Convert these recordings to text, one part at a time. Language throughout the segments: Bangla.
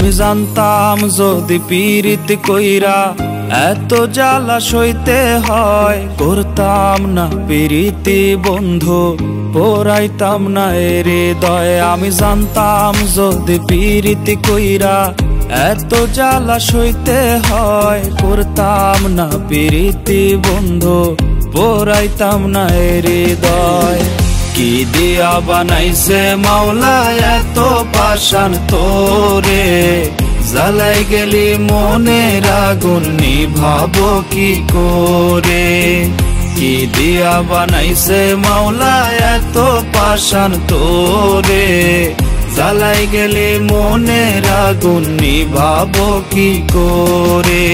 আমি জানতাম যদি পীড়িত কইরা এত জ্বালা সইতে হয়, করতাম না পীড়িতি বন্ধু, পোড়াইতাম না এর হৃদয়। আমি জানতাম যদি পীড়িতি কইরা এত জ্বালা সইতে হয়, করতাম না পীড়িতি বন্ধু, পোড়াইতাম না এর হৃদয়। কি দিয়া বানাইছে মাওলা এত পাষাণ তোরে, জ্বালাই গেলি মনের আগুন নিভাবো কি করে। কি দিয়া বানাইছে মাওলা এত পাষাণ তোরে, জ্বালাই গেলি মনের আগুন নিভাবো কি করে।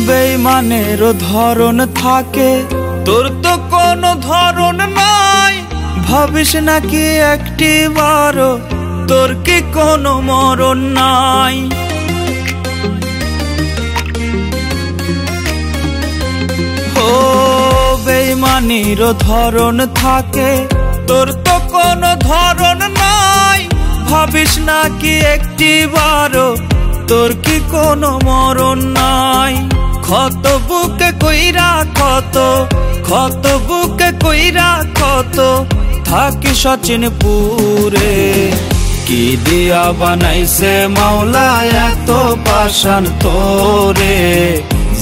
বেঈমানের ধরন থাকে, তোর তো কোনো ধরন নাই, ভাবিস নাকি একটিবারও তোর কি কোনো মরণ নাই। ও বেঈমানের ধরন থাকে, তোর তো কোনো ধরন নাই, ভাবিস নাকি একটিবারও তোর কি কোনো মরণ নাই। ক্ষত বুকে কইরা ক্ষত বুকে কইরা ক্ষত থাকি সচিনপুরে। কি দিয়া বানাইছে মাওলা এত পাষাণ তোরে,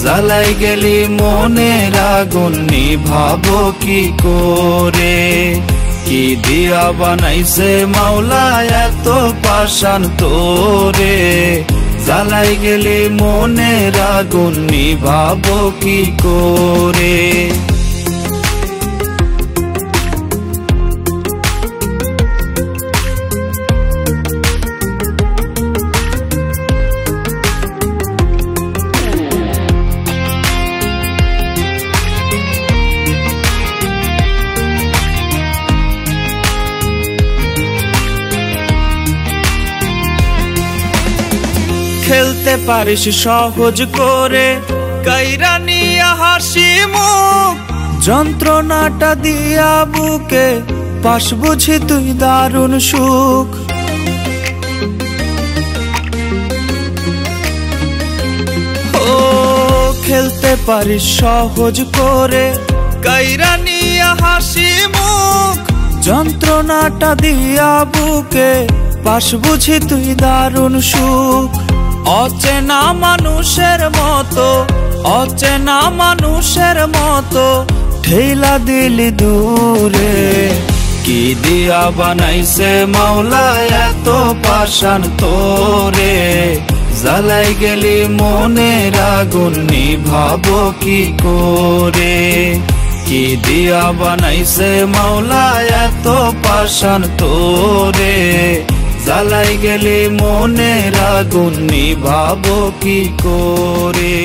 জ্বালাই গেলি মনের আগুন নিভাবো কি করে। কি দিয়া বানাইছে মাওলা এত পাষাণ তোরে, জ্বালাই গেলি মনের আগুন নিভাবো কি করে। খেলতে পারিস সহজ করে কাইরা নিয়া হাসি মুখ, যন্ত্রণাটা দিয়া বুকে পাশ বুঝি তুই দারুণ সুখ। ও খেলতে পারিস সহজ করে কাইরা নিয়া হাসি মুখ, যন্ত্রণাটা দিয়া বুকে পাশ বুঝি তুই দারুণ সুখ। অচেনা মানুষের মতো অচেনা মানুষের মতো ঠেলা দিলি দূরে। কি দিয়া বানাইছে মাওলা এত পাষাণ তোরে, জ্বালাই গেলি মনের আগুন নিভাবো কি করে। কি দিয়া বানাইছে মাওলা এত পাষাণ তোরে, জ্বালাই গেলি মনের আগুন নিভাবো কি করে।